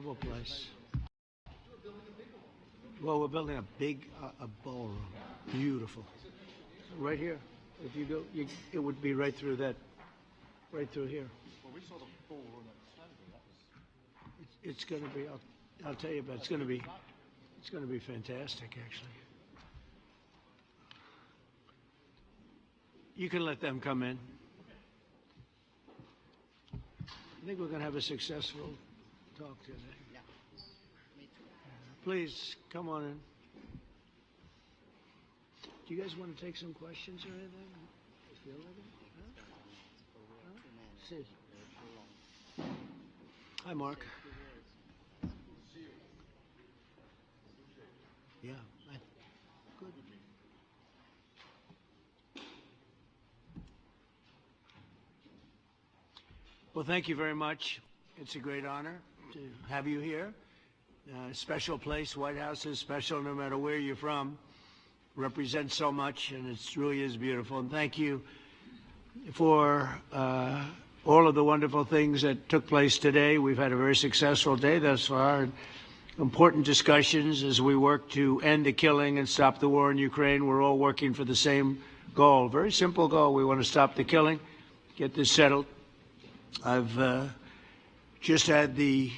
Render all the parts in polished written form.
remarkable place. Well, we're building a big a ballroom. Beautiful. Right here. If you go, it would be right through that, right through here. Well, we saw the ballroom at Stanley. It's going to be. I'll tell you about. It's going to be fantastic, actually. You can let them come in. I think we're going to have a successful talk today. Yeah, me too. Please come on in. Do you guys want to take some questions or anything? You feel like it? Huh? Hi, Mark. Yeah, good. Well, thank you very much. It's a great honor to have you here. Special place. White House is special no matter where you're from. Represents so much, and it really is beautiful. And thank you for all of the wonderful things that took place today. We've had a very successful day thus far. And important discussions as we work to end the killing and stop the war in Ukraine. We're all working for the same goal. Very simple goal. We want to stop the killing, get this settled. I've just had the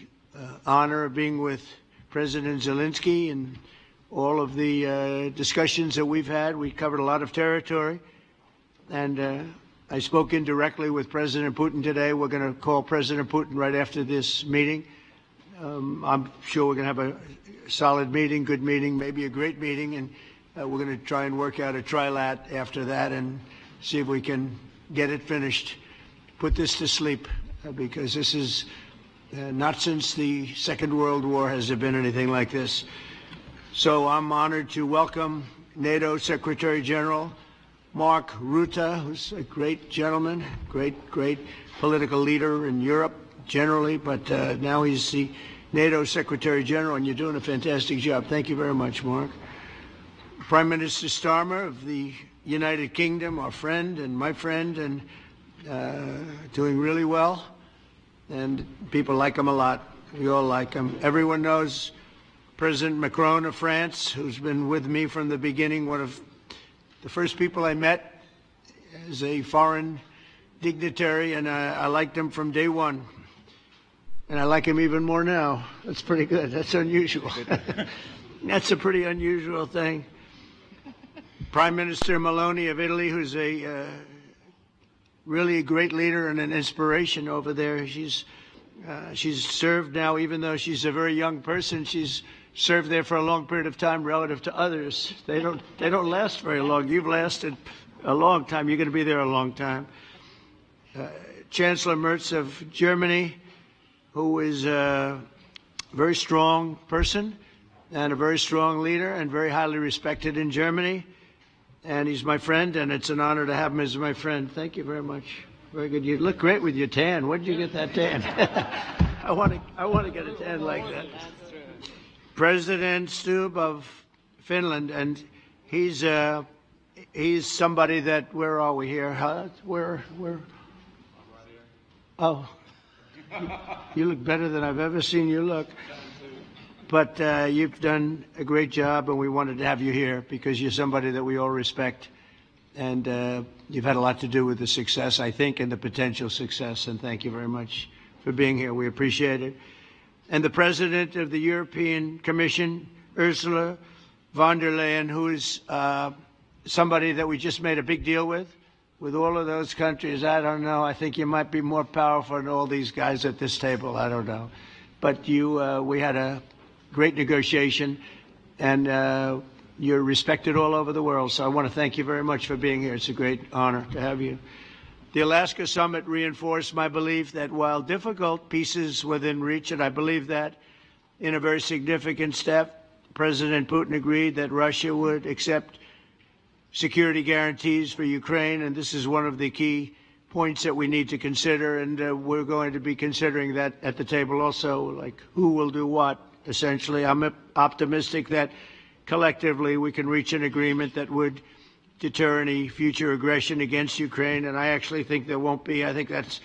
honor of being with President Selenskyi and all of the discussions that we've had. We covered a lot of territory, and I spoke indirectly with President Putin today. We're going to call President Putin right after this meeting. I'm sure we're going to have a solid meeting, good meeting, maybe a great meeting, and we're going to try and work out a trilat after that and see if we can get it finished, put this to sleep, because this is not since the Second World War has there been anything like this. So I'm honored to welcome NATO Secretary General Mark Rutte, who's a great gentleman, great political leader in Europe generally, but now he's the NATO Secretary General, and you're doing a fantastic job. Thank you very much, Mark. Prime Minister Starmer of the United Kingdom, our friend and my friend, and doing really well, and people like him a lot. We all like him. Everyone knows President Macron of France, who's been with me from the beginning, one of the first people I met as a foreign dignitary, and I liked him from day one. And I like him even more now. That's pretty good. That's unusual. That's a pretty unusual thing. Prime Minister Meloni of Italy, who's really a great leader and an inspiration over there. She's served now, even though she's a very young person, she's served there for a long period of time relative to others. They don't last very long. You've lasted a long time. You're going to be there a long time. Chancellor Merz of Germany, who is a very strong person and a very strong leader and very highly respected in Germany. And he's my friend, and it's an honor to have him as my friend. Thank you very much. Very good. You look great with your tan. Where did you get that tan? I want to get a tan like that. President Stubb of Finland, and he's somebody that, where are we here? Where? Oh, you look better than I've ever seen you look. But you've done a great job, and we wanted to have you here because you're somebody that we all respect. And you've had a lot to do with the success, I think, and the potential success. And thank you very much for being here. We appreciate it. And the President of the European Commission, Ursula von der Leyen, who is somebody that we just made a big deal with all of those countries. I don't know. I think you might be more powerful than all these guys at this table. I don't know. But we had a great negotiation, and you're respected all over the world. So I want to thank you very much for being here. It's a great honor to have you. The Alaska Summit reinforced my belief that while difficult, peace is within reach, and I believe that in a very significant step, President Putin agreed that Russia would accept security guarantees for Ukraine, and this is one of the key points that we need to consider, and we're going to be considering that at the table also, like who will do what, essentially. I'm optimistic that collectively we can reach an agreement that would deter any future aggression against Ukraine, and I actually think there won't be. I think that's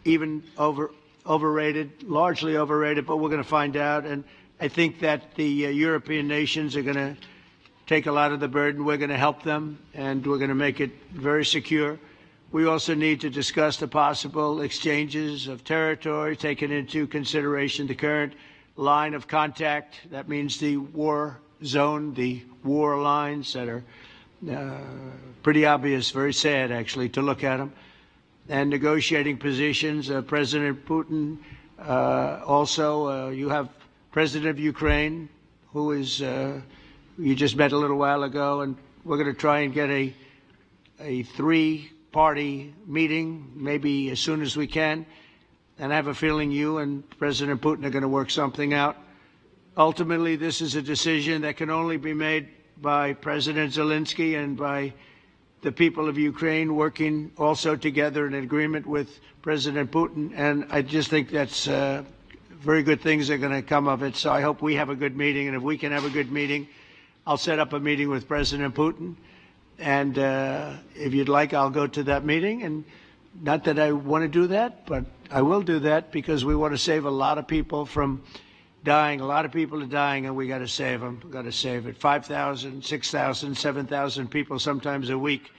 even over overrated, largely overrated, but we're going to find out. And I think that the European nations are going to take a lot of the burden. We're going to help them, and we're going to make it very secure. We also need to discuss the possible exchanges of territory, taking into consideration the current line of contact. That means the war zone, the war lines that are pretty obvious, very sad, actually, to look at them. And negotiating positions. President Putin, also, you have President of Ukraine, who is, you just met a little while ago, and we're going to try and get a three-party meeting, maybe as soon as we can. And I have a feeling you and President Putin are going to work something out. Ultimately, this is a decision that can only be made by President Selenskyi and by the people of Ukraine working also together in agreement with President Putin. And I just think that's very good things are going to come of it. So I hope we have a good meeting. And if we can have a good meeting, I'll set up a meeting with President Putin. And if you'd like, I'll go to that meeting. And not that I want to do that, but I will do that because we want to save a lot of people from dying. A lot of people are dying, and we got to save them. We got to save it. 5,000, 6,000, 7,000 people sometimes a week.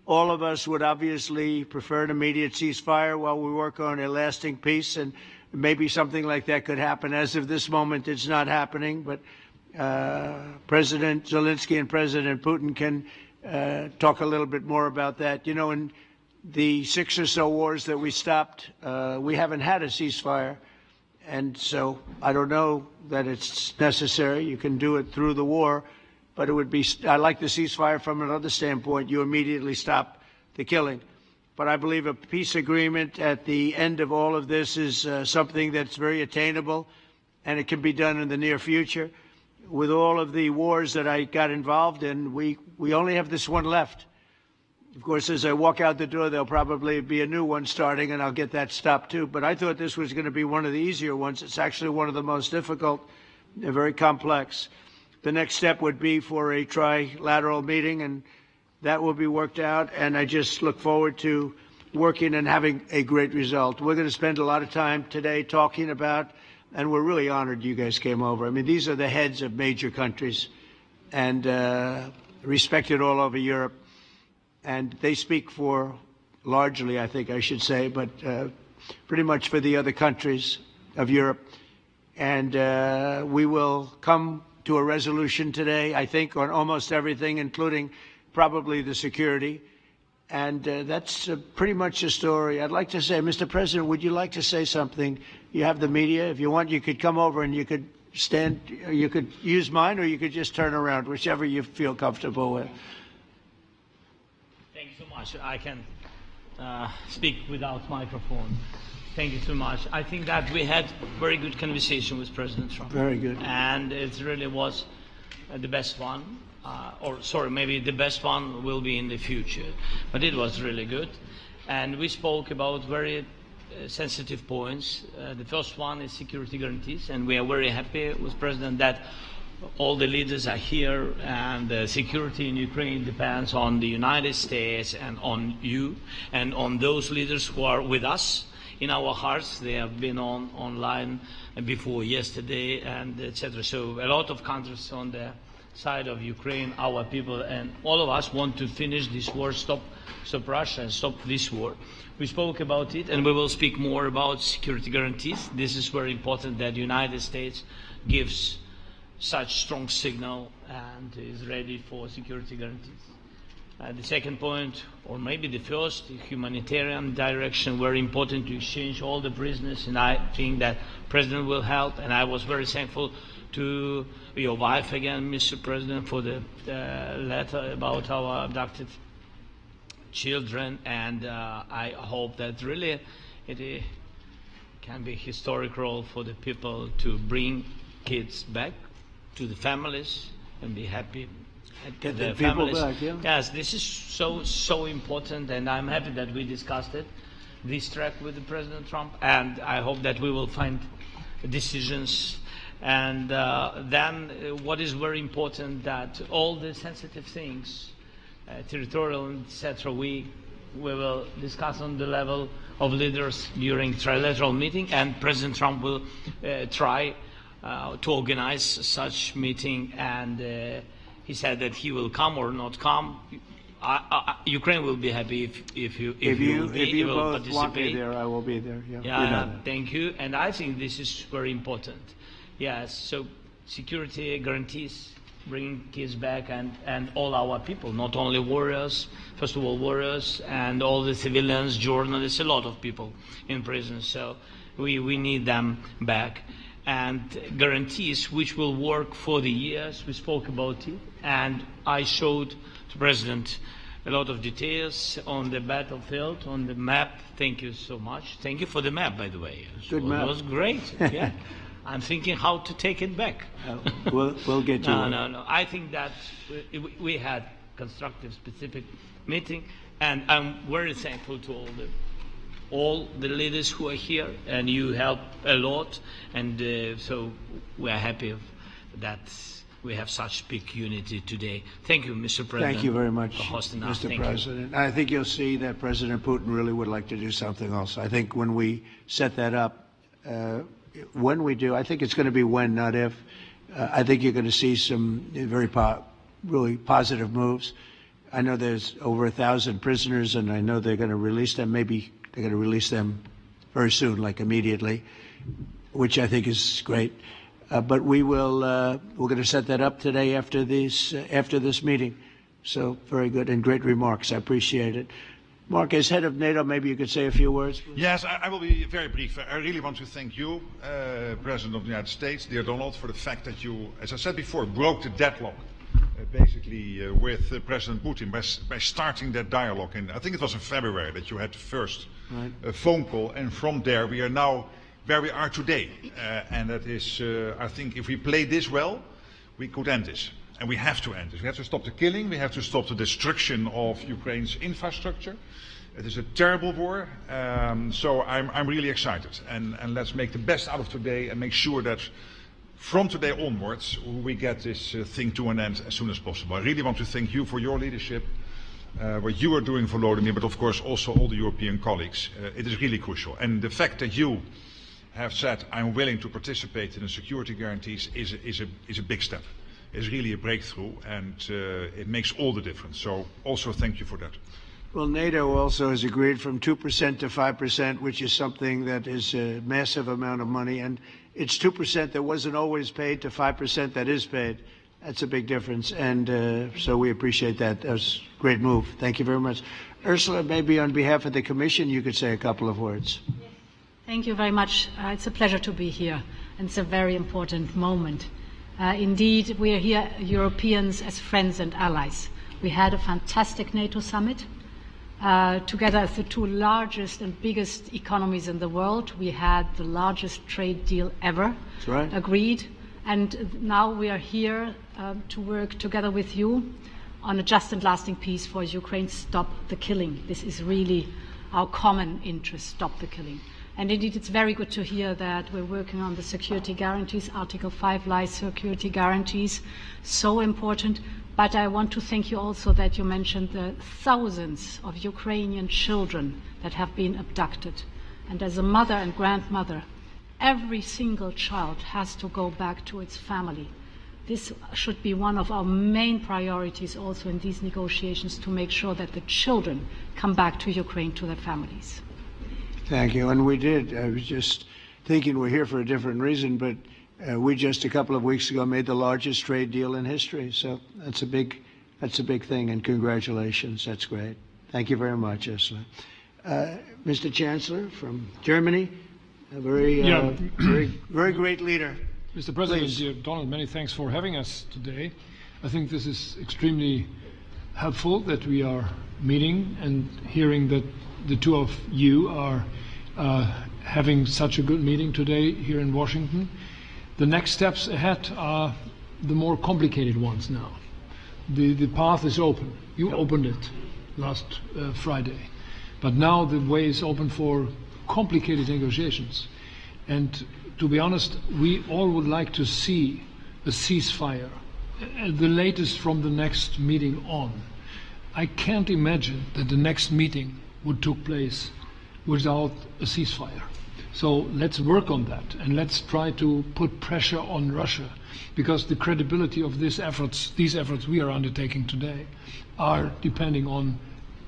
All of us would obviously prefer an immediate ceasefire while we work on a lasting peace, and maybe something like that could happen. As of this moment, it's not happening, but President Zelensky and President Putin can talk a little bit more about that. You know, in the 6 or so wars that we stopped, we haven't had a ceasefire. And so I don't know that it's necessary. You can do it through the war, but it would be, I like the ceasefire from another standpoint. You immediately stop the killing. But I believe a peace agreement at the end of all of this is something that's very attainable, and it can be done in the near future. With all of the wars that I got involved in, we only have this one left. Of course, as I walk out the door, there'll probably be a new one starting, and I'll get that stopped too. But I thought this was going to be one of the easier ones. It's actually one of the most difficult and very complex. The next step would be for a trilateral meeting, and that will be worked out. And I just look forward to working and having a great result. We're going to spend a lot of time today talking about, and we're really honored you guys came over. I mean, these are the heads of major countries and respected all over Europe. And they speak for, largely, I think I should say, but pretty much for the other countries of Europe. And we will come to a resolution today, I think, on almost everything, including probably the security. And that's pretty much the story. I'd like to say, Mr. President, would you like to say something? You have the media. If you want, you could come over and you could stand, you could use mine, or you could just turn around, whichever you feel comfortable with. I can speak without microphone. Thank you so much. I think that we had very good conversation with President Trump. Very good. And it really was the best one. Or sorry, maybe the best one will be in the future. But it was really good. And we spoke about very sensitive points. The first one is security guarantees. And we are very happy with President that all the leaders are here, and the security in Ukraine depends on the United States and on you and on those leaders who are with us in our hearts. They have been online before yesterday, and etc. So a lot of countries on the side of Ukraine, our people, and all of us want to finish this war, stop Russia and stop this war. We spoke about it, and we will speak more about security guarantees. This is very important that the United States gives such strong signal and is ready for security guarantees. The second point, or maybe the first, the humanitarian direction, very important to exchange all the prisoners, and I think that President will help. And I was very thankful to your wife again, Mr. President, for the letter about our abducted children, and I hope that really it can be a historic role for the people to bring kids back to the families and be happy. Get the people back, yeah. Yes, this is so important, and I'm happy that we discussed it, this track with the President Trump, and I hope that we will find decisions. And then what is very important, that all the sensitive things, territorial, etc., we we will discuss on the level of leaders during trilateral meeting, and President Trump will try to organize such meeting, and he said that he will come or not come. Ukraine will be happy if you will both want me participate. there, I will be there. Yeah, Yeah, you know that. thank you. And I think this is very important. Yes, so security guarantees, bringing kids back, and all our people, not only warriors, first of all warriors, and all the civilians, journalists, a lot of people in prison. So we need them back. And guarantees which will work for the years. We spoke about it, and I showed to President a lot of details on the battlefield, on the map. Thank you so much. Thank you for the map, by the way. Good map. It was great. Yeah. I'm thinking how to take it back. We'll get you. No. I think that we had constructive, specific meeting, and I'm very thankful to all the leaders who are here, and you help a lot, and so we are happy that we have such big unity today. Thank you, Mr. President. Thank you very much, for hosting us. Mr. Thank President. I think you'll see that President Putin really would like to do something else. I think when we set that up, when we do, I think it's going to be when, not if. I think you're going to see some very really positive moves. I know there's over 1,000 prisoners, and I know they're going to release them. Maybe they're going to release them very soon, like immediately, which I think is great. But we're going to set that up today after this meeting. So very good and great remarks. I appreciate it. Mark, as head of NATO, maybe you could say a few words. Please. Yes, I will be very brief. I really want to thank you, President of the United States, dear Donald, for the fact that you, as I said before, broke the deadlock basically with President Putin by starting that dialogue. And I think it was in February that you had the first phone call, and from there we are now where we are today. And that is, I think, if we play this well, we could end this. And we have to end this. We have to stop the killing. We have to stop the destruction of Ukraine's infrastructure. It is a terrible war. So I'm really excited. And let's make the best out of today and make sure that from today onwards we get this thing to an end as soon as possible. I really want to thank you for your leadership, what you are doing for Volodymyr, but of course also all the European colleagues. It is really crucial. And the fact that you have said I'm willing to participate in the security guarantees is a big step. Is really a breakthrough, and it makes all the difference. So also thank you for that. Well, NATO also has agreed from 2% to 5%, which is something that is a massive amount of money. And it's 2% that wasn't always paid to 5% that is paid. That's a big difference. And so we appreciate that. That was a great move. Thank you very much. Ursula, maybe on behalf of the Commission, you could say a couple of words. Thank you very much. It's a pleasure to be here, and it's a very important moment. Indeed, we are here, Europeans, as friends and allies. We had a fantastic NATO summit. Together as the two largest and biggest economies in the world, we had the largest trade deal ever agreed. And now we are here to work together with you on a just and lasting peace for Ukraine. Stop the killing. This is really our common interest, stop the killing. And indeed, it's very good to hear that we're working on the security guarantees, Article 5 lies security guarantees, so important. But I want to thank you also that you mentioned the thousands of Ukrainian children that have been abducted. And as a mother and grandmother, every single child has to go back to its family. This should be one of our main priorities also in these negotiations, to make sure that the children come back to Ukraine, to their families. Thank you. And we did. I was just thinking we're here for a different reason, but we just a couple of weeks ago made the largest trade deal in history. So that's a big thing, and congratulations. That's great. Thank you very much, Ursula. Mr. Chancellor from Germany, a very great leader. Mr. President, Please. dear Donald, many thanks for having us today. I think this is extremely helpful that we are meeting and hearing that the two of you are having such a good meeting today here in Washington. The next steps ahead are the more complicated ones now. The path is open. You opened it last Friday. But now the way is open for complicated negotiations. And to be honest, we all would like to see a ceasefire, the latest from the next meeting on. I can't imagine that the next meeting would take place without a ceasefire. So let's work on that, and let's try to put pressure on Russia, because the credibility of these efforts we are undertaking today, are depending on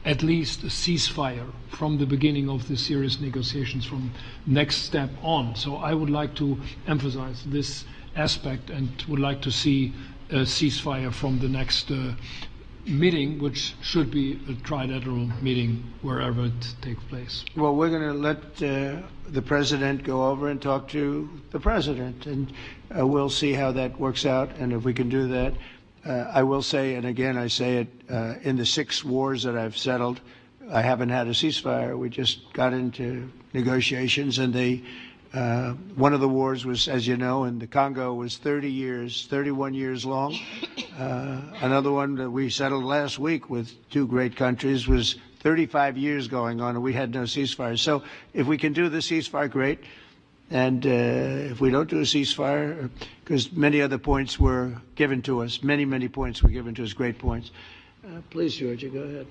at least a ceasefire from the beginning of the serious negotiations from next step on. So I would like to emphasize this aspect and would like to see a ceasefire from the next meeting, which should be a trilateral meeting wherever it takes place. Well, we're going to let the president go over and talk to the president, and we'll see how that works out, and if we can do that. I will say, and again I say it, in the 6 wars that I've settled, I haven't had a ceasefire. We just got into negotiations, and one of the wars was, as you know, in the Congo was 31 years long. Another one that we settled last week with 2 great countries was 35 years going on, and we had no ceasefire. So if we can do the ceasefire, great. And if we don't do a ceasefire, because many other points were given to us, many points were given to us, great points. Please, Georgia, go ahead.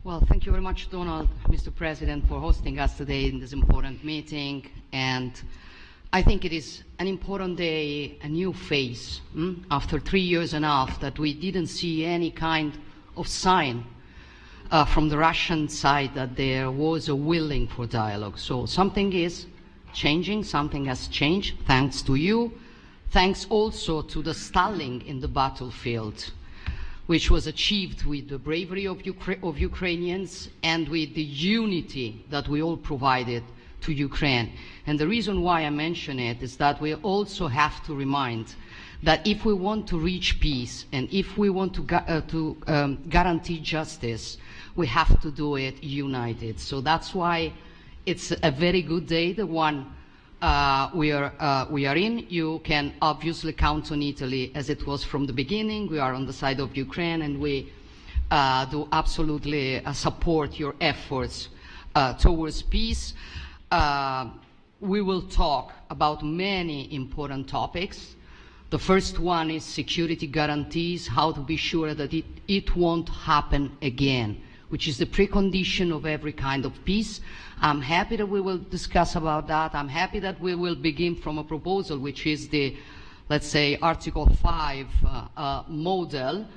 Well, thank you very much, Donald, Mr. President, for hosting us today in this important meeting. And I think it is an important day, a new phase, after 3 years and a half that we didn't see any kind of sign from the Russian side that there was a willing for dialogue. So something is changing, something has changed, thanks to you, thanks also to the stalling in the battlefield, which was achieved with the bravery of Ukrainians and with the unity that we all provided to Ukraine. And the reason why I mention it is that we also have to remind that if we want to reach peace and if we want to guarantee justice, we have to do it united. So that's why it's a very good day, the one we are in. You can obviously count on Italy as it was from the beginning. We are on the side of Ukraine, and we do absolutely support your efforts towards peace. We will talk about many important topics. The first one is security guarantees, how to be sure that it won't happen again, which is the precondition of every kind of peace. I'm happy that we will discuss about that. I'm happy that we will begin from a proposal, which is the, let's say, Article 5 model,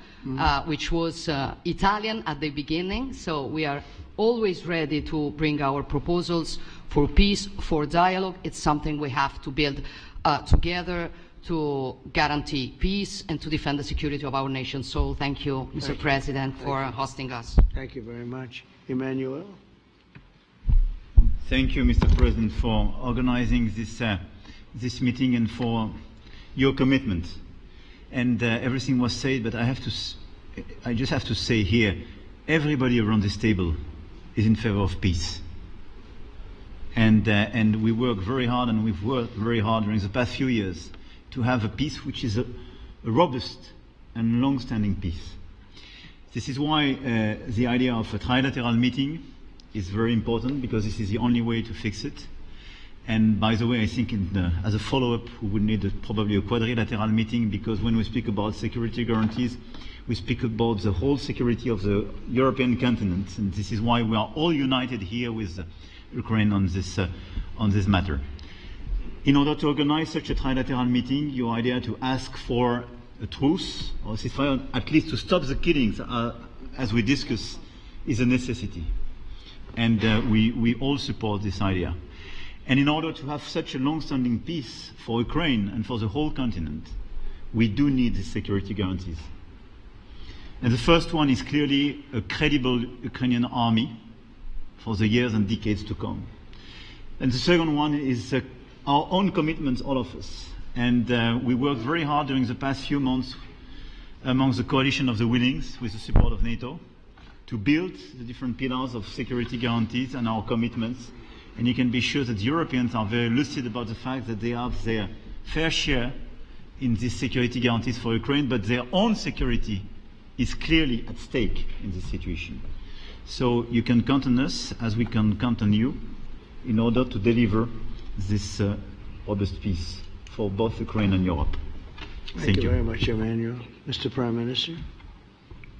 which was Italian at the beginning. So we are always ready to bring our proposals for peace, for dialogue. It's something we have to build together to guarantee peace and to defend the security of our nation. So thank you, Mr. President, for hosting us. Thank you very much. Emmanuel? Thank you, Mr. President, for organizing this meeting and for your commitment. And everything was said, but I just have to say here, everybody around this table is in favor of peace. And we work very hard, and we've worked very hard during the past few years to have a peace which is a robust and long-standing peace. This is why the idea of a trilateral meeting is very important, because this is the only way to fix it. And by the way, I think as a follow-up, we would need probably a quadrilateral meeting, because when we speak about security guarantees, we speak about the whole security of the European continent. And this is why we are all united here with Ukraine on this matter. In order to organize such a trilateral meeting, your idea to ask for a truce or a ceasefire, at least to stop the killings, as we discussed, is a necessity. And we all support this idea. And in order to have such a long-standing peace for Ukraine and for the whole continent, we do need these security guarantees. And the first one is clearly a credible Ukrainian army for the years and decades to come. And the second one is our own commitments, all of us. And we worked very hard during the past few months among the coalition of the willings, with the support of NATO, to build the different pillars of security guarantees and our commitments. And you can be sure that the Europeans are very lucid about the fact that they have their fair share in these security guarantees for Ukraine, but their own security is clearly at stake in this situation. So you can count on us, as we can count on you, in order to deliver this robust peace for both Ukraine and Europe. Thank you very much, Emmanuel. Mr. Prime Minister.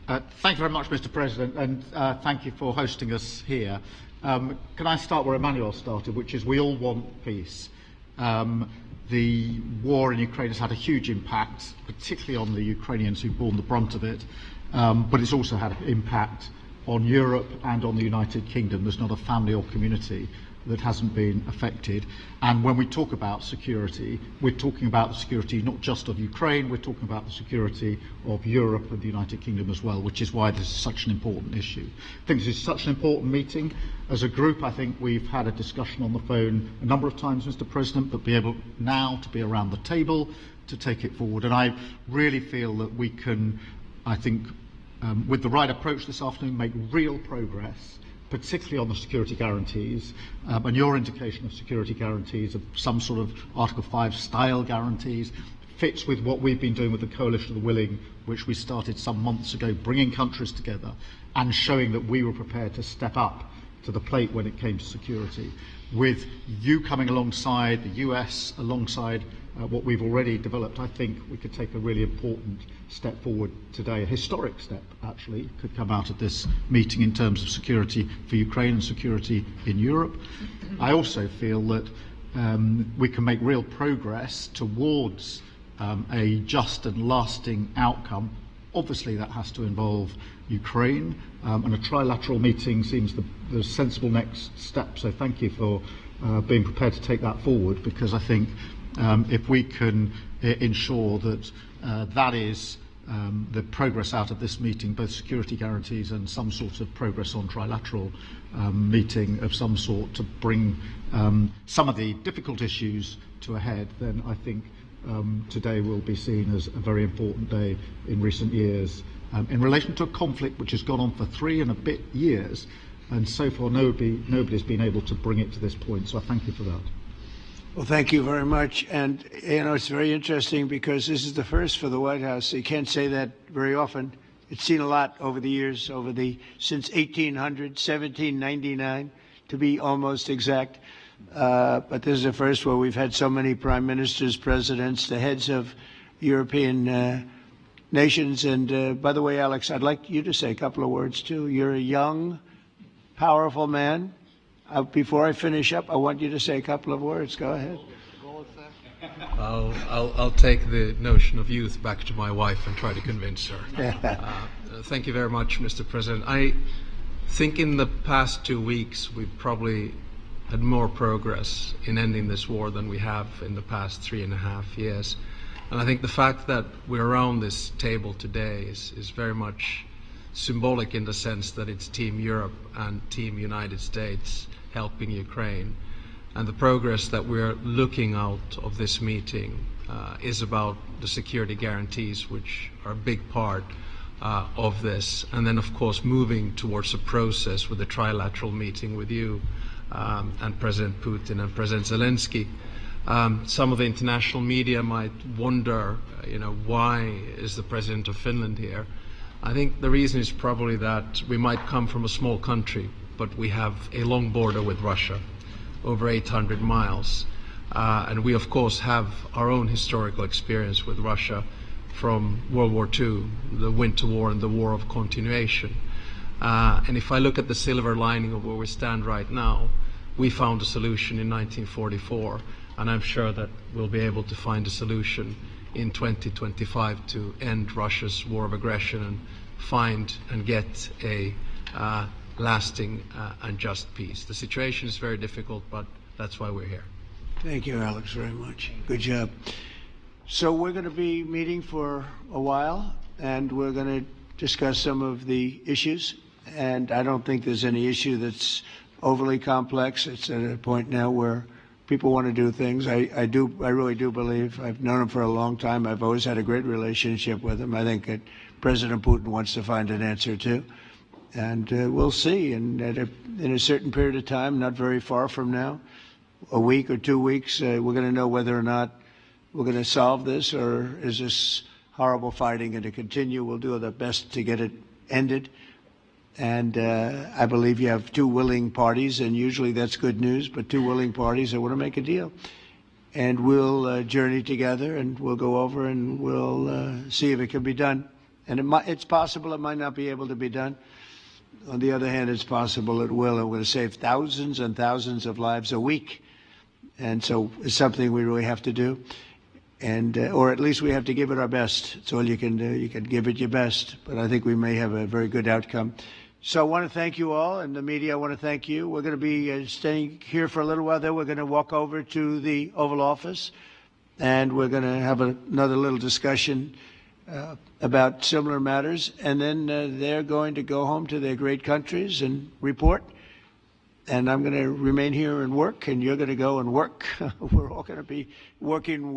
Thank you very much, Mr. President, and thank you for hosting us here. Can I start where Emmanuel started, which is we all want peace. The war in Ukraine has had a huge impact, particularly on the Ukrainians who've borne the brunt of it, but it's also had an impact on Europe and on the United Kingdom. There's not a family or community that hasn't been affected. And when we talk about security, we're talking about the security not just of Ukraine, we're talking about the security of Europe and the United Kingdom as well, which is why this is such an important issue. I think this is such an important meeting. As a group, I think we've had a discussion on the phone a number of times, Mr. President, but be able now to be around the table to take it forward. And I really feel that we can, I think, with the right approach this afternoon, make real progress, particularly on the security guarantees, and your indication of security guarantees of some sort of Article 5 style guarantees fits with what we've been doing with the Coalition of the Willing, which we started some months ago, bringing countries together and showing that we were prepared to step up to the plate when it came to security. With you coming alongside, the US alongside what we've already developed, I think we could take a really important step forward today. A historic step, actually, could come out of this meeting in terms of security for Ukraine and security in Europe. I also feel that we can make real progress towards a just and lasting outcome. Obviously, that has to involve Ukraine, and a trilateral meeting seems the sensible next step. So thank you for being prepared to take that forward, because I think if we can ensure that that is the progress out of this meeting, both security guarantees and some sort of progress on trilateral meeting of some sort to bring some of the difficult issues to a head, then I think today will be seen as a very important day in recent years in relation to a conflict which has gone on for 3 and a bit years, and so far nobody's been able to bring it to this point. So I thank you for that. Well, thank you very much. And, you know, it's very interesting because this is the first for the White House. You can't say that very often. It's seen a lot over the years, since 1800, 1799, to be almost exact. But this is the first where we've had so many prime ministers, presidents, the heads of European nations. And by the way, Alex, I'd like you to say a couple of words, too. You're a young, powerful man. Before I finish up, I want you to say a couple of words. Go ahead. I'll take the notion of youth back to my wife and try to convince her. Thank you very much, Mr. President. I think in the past 2 weeks we've probably had more progress in ending this war than we have in the past 3.5 years. And I think the fact that we're around this table today is very much symbolic in the sense that it's Team Europe and Team United States helping Ukraine. And the progress that we're looking out of this meeting is about the security guarantees, which are a big part of this. And then, of course, moving towards a process with a trilateral meeting with you and President Putin and President Selenskyi. Some of the international media might wonder, why is the President of Finland here? I think the reason is probably that we might come from a small country, but we have a long border with Russia, over 800 miles. And we, of course, have our own historical experience with Russia from World War II, the Winter War and the War of Continuation. And if I look at the silver lining of where we stand right now, we found a solution in 1944, and I'm sure that we'll be able to find a solution in 2025 to end Russia's war of aggression and find and get a lasting and just peace. The situation is very difficult, but that's why we're here. Thank you, Alex, very much. Good job. So we're going to be meeting for a while, and we're going to discuss some of the issues. And I don't think there's any issue that's overly complex. It's at a point now where people want to do things. I really do believe. I've known him for a long time. I've always had a great relationship with him. I think that President Putin wants to find an answer too. And we'll see. And in a certain period of time, not very far from now, a week or 2 weeks, we're going to know whether or not we're going to solve this, or is this horrible fighting going to continue. We'll do our best to get it ended. And I believe you have 2 willing parties, and usually that's good news, but 2 willing parties that want to make a deal. And we'll journey together, and we'll go over and we'll see if it can be done. And it's possible it might not be able to be done. On the other hand, it's possible it will. And we're going to save thousands and thousands of lives a week. And so it's something we really have to do. And or at least we have to give it our best. It's all you can do. You can give it your best. But I think we may have a very good outcome. So I want to thank you all, and the media, I want to thank you. We're going to be staying here for a little while. Then we're going to walk over to the Oval Office, and we're going to have another little discussion about similar matters. And then they're going to go home to their great countries and report. And I'm going to remain here and work, and you're going to go and work. We're all going to be working.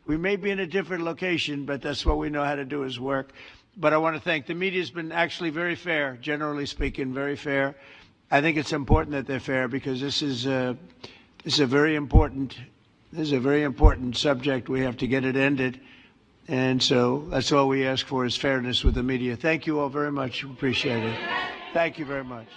We may be in a different location, but that's what we know how to do is work. But I want to thank the media. Has been actually very fair, generally speaking, very fair. I think it's important that they're fair because this is a very important subject. We have to get it ended, and so that's all we ask for is fairness with the media. Thank you all very much. Appreciate it. Thank you very much.